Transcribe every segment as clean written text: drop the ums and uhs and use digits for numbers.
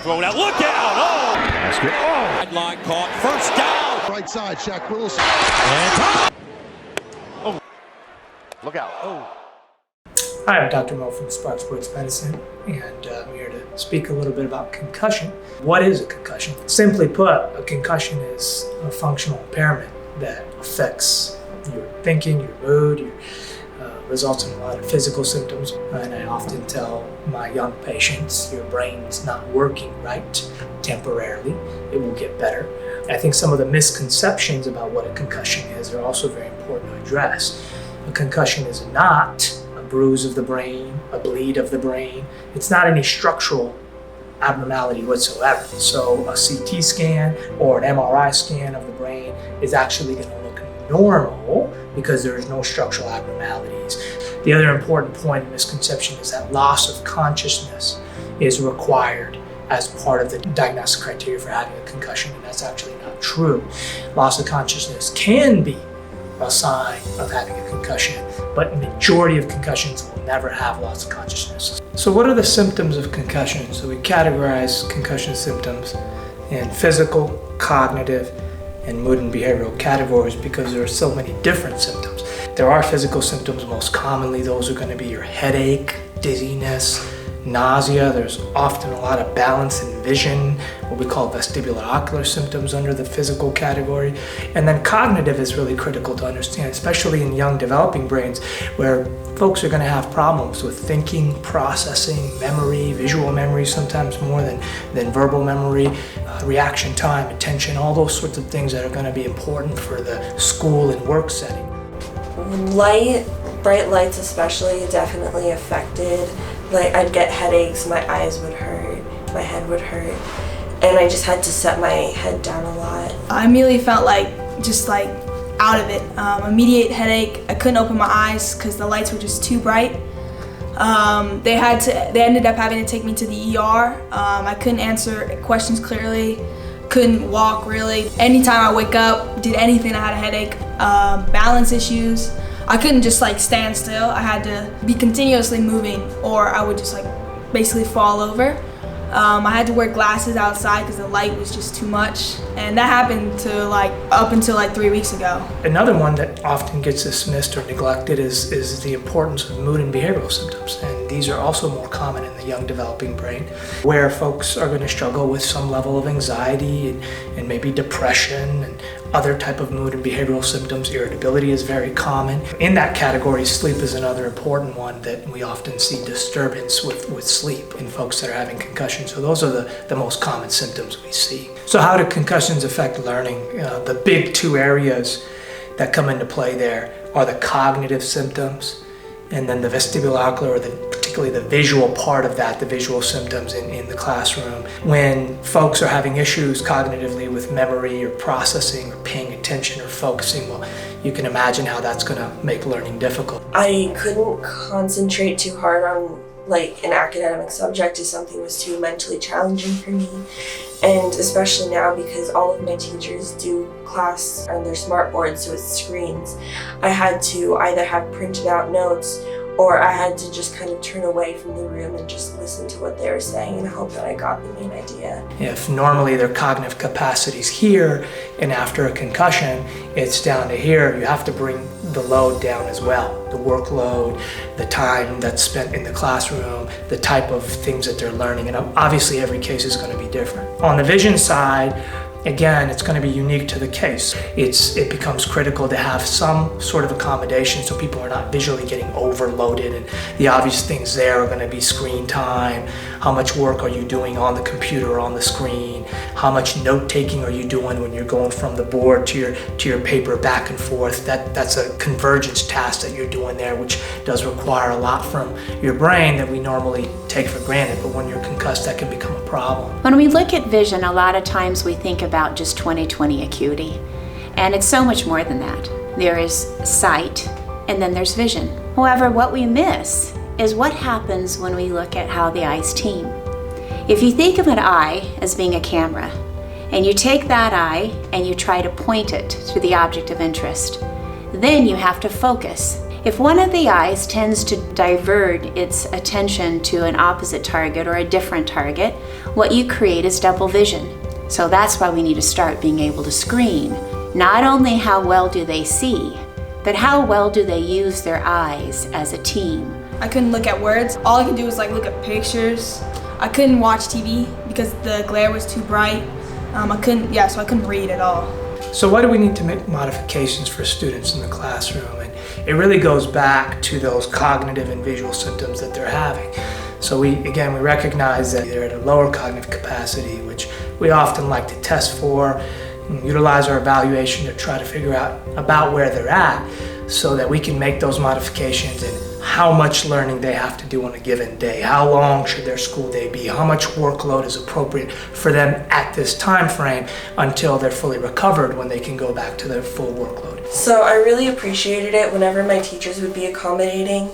thrown out. Look out! Oh! Basket. Oh! Line caught. First down. Right side, Shaq Willis. And top. Oh. Look out. Oh. Hi, I'm Dr. Mo from Spark Sports Medicine, and I'm here to speak a little bit about concussion. What is a concussion? Simply put, a concussion is a functional impairment that affects your thinking, your mood, results in a lot of physical symptoms. And I often tell my young patients, your brain's not working right temporarily. It will get better. I think some of the misconceptions about what a concussion is are also very important to address. A concussion is not a bruise of the brain, a bleed of the brain. It's not any structural abnormality whatsoever. So a CT scan or an MRI scan of the brain is actually going to look normal because there is no structural abnormalities. The other important point of misconception is that loss of consciousness is required as part of the diagnostic criteria for having a concussion, and that's actually not true. Loss of consciousness can be a sign of having a concussion, but the majority of concussions will never have loss of consciousness. So what are the symptoms of concussion? So we categorize concussion symptoms in physical, cognitive, and mood and behavioral categories because there are so many different symptoms. There are physical symptoms. Most commonly, those are going to be your headache, dizziness, nausea. There's often a lot of balance and vision, what we call vestibular ocular symptoms under the physical category. And then cognitive is really critical to understand, especially in young developing brains where folks are going to have problems with thinking, processing, memory, visual memory, sometimes more than verbal memory, reaction time, attention, all those sorts of things that are going to be important for the school and work setting. Bright lights especially definitely affected. Like I'd get headaches, my eyes would hurt, my head would hurt, and I just had to set my head down a lot. I immediately felt just out of it. Immediate headache. I couldn't open my eyes because the lights were just too bright. They ended up having to take me to the ER. I couldn't answer questions clearly, couldn't walk really. Anytime I wake up, did anything, I had a headache. Balance issues. I couldn't just stand still. I had to be continuously moving or I would just basically fall over. I had to wear glasses outside because the light was just too much. And that happened to up until 3 weeks ago. Another one that often gets dismissed or neglected is the importance of mood and behavioral symptoms. And these are also more common in the young developing brain, where folks are going to struggle with some level of anxiety and maybe depression and other type of mood and behavioral symptoms. Irritability is very common. In that category, sleep is another important one that we often see disturbance with sleep in folks that are having concussions. So those are the most common symptoms we see. So how do concussions affect learning? The big two areas that come into play there are the cognitive symptoms and then the vestibular-ocular, or particularly the visual part of that, the visual symptoms in the classroom. When folks are having issues cognitively with memory or processing or paying attention or focusing, well, you can imagine how that's going to make learning difficult. I couldn't concentrate too hard on an academic subject if something was too mentally challenging for me. And especially now because all of my teachers do class on their smart boards, so it's screens, I had to either have printed out notes or I had to just kind of turn away from the room and just listen to what they were saying and hope that I got the main idea. If normally their cognitive capacity's here, and after a concussion, it's down to here, you have to bring the load down as well. The workload, the time that's spent in the classroom, the type of things that they're learning, and obviously every case is going to be different. On the vision side, again, it's going to be unique to the case. It becomes critical to have some sort of accommodation so people are not visually getting overloaded, and the obvious things there are going to be screen time, how much work are you doing on the computer or on the screen, how much note-taking are you doing when you're going from the board to your paper back and forth. That's a convergence task that you're doing there, which does require a lot from your brain that we normally take for granted, but when you're concussed, that can become a problem. When we look at vision, a lot of times we think about just 20/20 acuity, and it's so much more than that. There is sight, and then there's vision. However, what we miss is what happens when we look at how the eyes team. If you think of an eye as being a camera, and you take that eye and you try to point it to the object of interest, then you have to focus. If one of the eyes tends to divert its attention to an opposite target or a different target, what you create is double vision. So that's why we need to start being able to screen. Not only how well do they see, but how well do they use their eyes as a team. I couldn't look at words. All I could do was like look at pictures. I couldn't watch TV because the glare was too bright. So I couldn't read at all. So why do we need to make modifications for students in the classroom? And it really goes back to those cognitive and visual symptoms that they're having. So we recognize that they're at a lower cognitive capacity, which we often like to test for, and utilize our evaluation to try to figure out about where they're at so that we can make those modifications and how much learning they have to do on a given day. How long should their school day be? How much workload is appropriate for them at this time frame until they're fully recovered when they can go back to their full workload? So I really appreciated it whenever my teachers would be accommodating.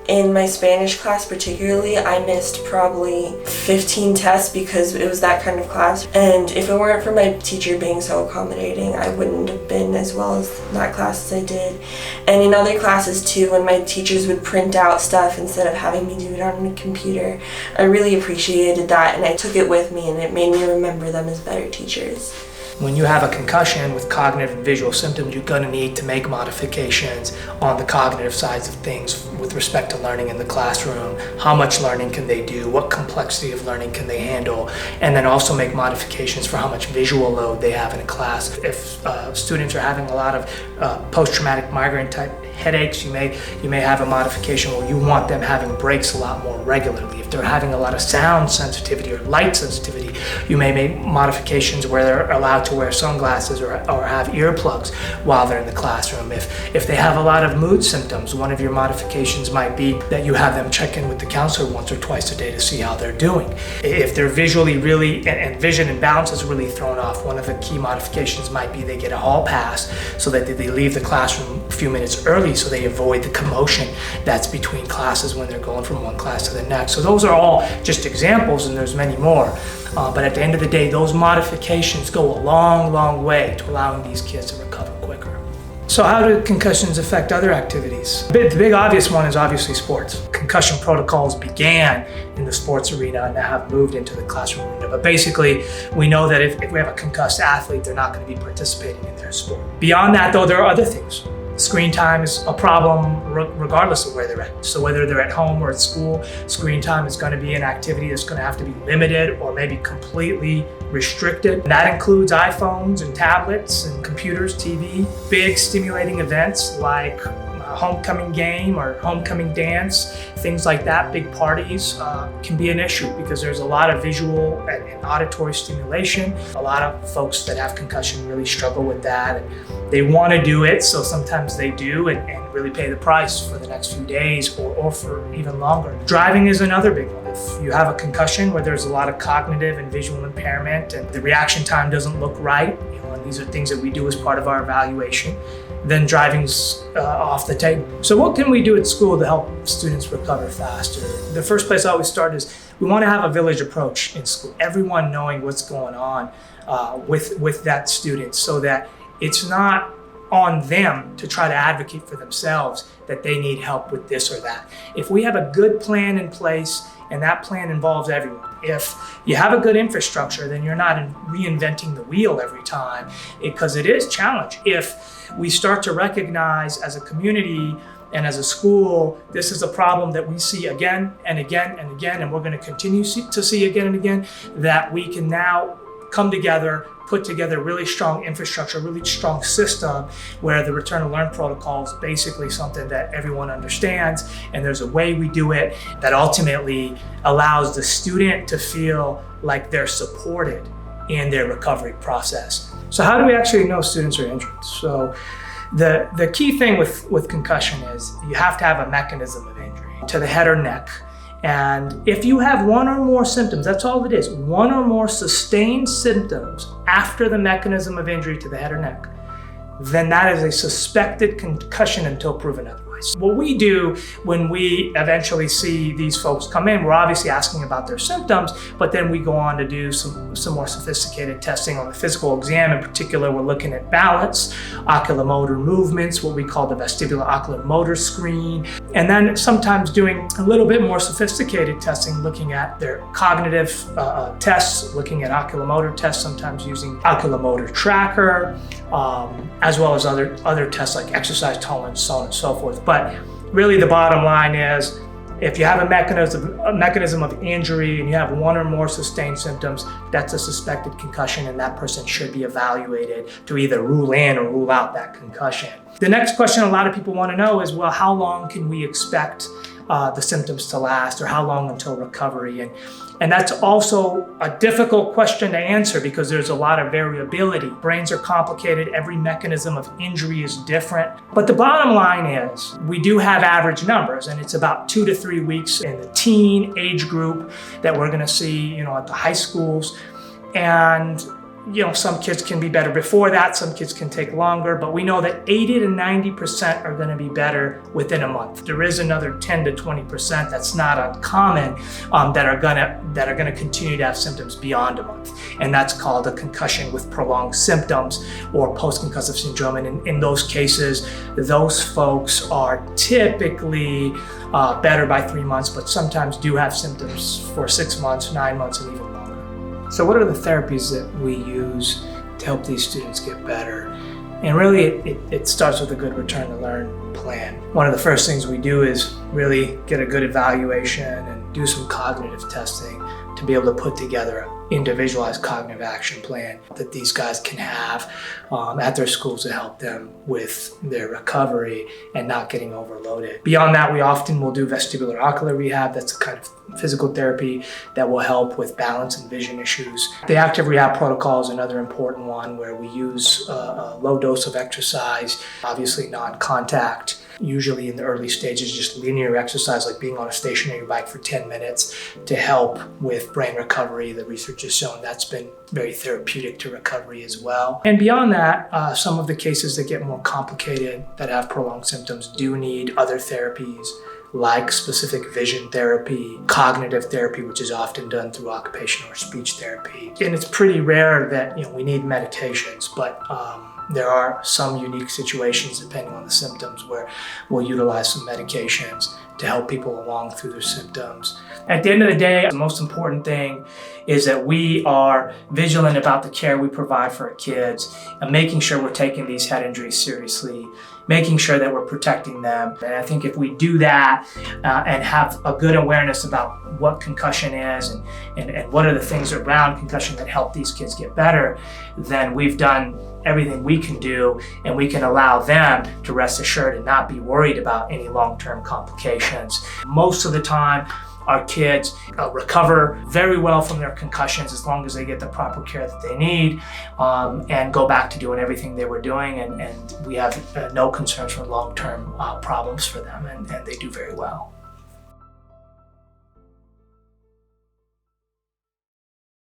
In my Spanish class particularly, I missed probably 15 tests because it was that kind of class. And if it weren't for my teacher being so accommodating, I wouldn't have been as well as that class as I did. And in other classes too, when my teachers would print out stuff instead of having me do it on a computer, I really appreciated that, and I took it with me, and it made me remember them as better teachers. When you have a concussion with cognitive and visual symptoms, you're going to need to make modifications on the cognitive sides of things with respect to learning in the classroom. How much learning can they do? What complexity of learning can they handle? And then also make modifications for how much visual load they have in a class. If students are having a lot of post-traumatic migraine type headaches, you may have a modification where you want them having breaks a lot more regularly. If they're having a lot of sound sensitivity or light sensitivity, you may make modifications where they're allowed to wear sunglasses or have earplugs while they're in the classroom. If they have a lot of mood symptoms, one of your modifications might be that you have them check in with the counselor once or twice a day to see how they're doing. If they're visually really, and vision and balance is really thrown off, one of the key modifications might be they get a hall pass so that they leave the classroom a few minutes early so they avoid the commotion that's between classes when they're going from one class to the next. So those are all just examples, and there's many more. But at the end of the day, those modifications go a long, long way to allowing these kids to recover quicker. So how do concussions affect other activities? The big obvious one is obviously sports. Concussion protocols began in the sports arena and now have moved into the classroom arena. But basically, we know that if we have a concussed athlete, they're not going to be participating in their sport. Beyond that, though, there are other things. Screen time is a problem regardless of where they're at. So whether they're at home or at school, screen time is going to be an activity that's going to have to be limited or maybe completely restricted. And that includes iPhones and tablets and computers, TV, big stimulating events like a homecoming game or homecoming dance, things like that. Big parties can be an issue because there's a lot of visual and auditory stimulation. A lot of folks that have concussion really struggle with that. And they want to do it, so sometimes they do and really pay the price for the next few days or for even longer. Driving is another big one. If you have a concussion where there's a lot of cognitive and visual impairment and the reaction time doesn't look right, and these are things that we do as part of our evaluation, then driving's off the table. So what can we do at school to help students recover faster? The first place I always start is we want to have a village approach in school. Everyone knowing what's going on with that student so that it's not on them to try to advocate for themselves that they need help with this or that. If we have a good plan in place and that plan involves everyone, if you have a good infrastructure, then you're not reinventing the wheel every time, because it is challenging. If we start to recognize as a community and as a school, this is a problem that we see again and again and again, and we're going to continue to see again and again, that we can now come together, put together really strong infrastructure, really strong system where the return to learn protocol is basically something that everyone understands, and there's a way we do it that ultimately allows the student to feel like they're supported in their recovery process. So how do we actually know students are injured? So the key thing with concussion is you have to have a mechanism of injury to the head or neck. And if you have one or more symptoms, that's all it is, one or more sustained symptoms after the mechanism of injury to the head or neck, then that is a suspected concussion until proven otherwise. eyes. What we do when we eventually see these folks come in, we're obviously asking about their symptoms, but then we go on to do some more sophisticated testing on the physical exam. In particular, we're looking at balance, oculomotor movements, what we call the vestibular ocular motor screen, and then sometimes doing a little bit more sophisticated testing, looking at their cognitive tests, looking at oculomotor tests, sometimes using oculomotor tracker, as well as other tests like exercise tolerance, so on and so forth. But really the bottom line is, if you have a mechanism of injury and you have one or more sustained symptoms, that's a suspected concussion, and that person should be evaluated to either rule in or rule out that concussion. The next question a lot of people want to know is, well, how long can we expect the symptoms to last, or how long until recovery? And that's also a difficult question to answer because there's a lot of variability. Brains are complicated, every mechanism of injury is different. But the bottom line is, we do have average numbers, and it's about 2 to 3 weeks in the teen age group that we're gonna see, at the high schools. And some kids can be better before that, some kids can take longer, but we know that 80 to 90% are gonna be better within a month. There is another 10 to 20% that's not uncommon that are gonna continue to have symptoms beyond a month. And that's called a concussion with prolonged symptoms, or post-concussive syndrome. And in those cases, those folks are typically better by 3 months, but sometimes do have symptoms for 6 months, 9 months, and even longer. So what are the therapies that we use to help these students get better? And really it starts with a good return to learn plan. One of the first things we do is really get a good evaluation and do some cognitive testing to be able to put together an individualized cognitive action plan that these guys can have at their schools to help them with their recovery and not getting overloaded. Beyond that, we often will do vestibular ocular rehab. That's a kind of physical therapy that will help with balance and vision issues. The active rehab protocol is another important one where we use a low dose of exercise, obviously non-contact, usually in the early stages, just linear exercise like being on a stationary bike for 10 minutes to help with brain recovery. The research has shown that's been very therapeutic to recovery as well. And beyond that, some of the cases that get more complicated, that have prolonged symptoms, do need other therapies like specific vision therapy, cognitive therapy, which is often done through occupational or speech therapy. And it's pretty rare that we need medications, but there are some unique situations depending on the symptoms where we'll utilize some medications to help people along through their symptoms. At the end of the day, the most important thing is that we are vigilant about the care we provide for our kids and making sure we're taking these head injuries seriously, making sure that we're protecting them. And I think if we do that and have a good awareness about what concussion is and what are the things around concussion that help these kids get better, then we've done everything we can do, and we can allow them to rest assured and not be worried about any long-term complications. Most of the time, our kids recover very well from their concussions as long as they get the proper care that they need and go back to doing everything they were doing, and we have no concerns for long-term problems for them, and they do very well.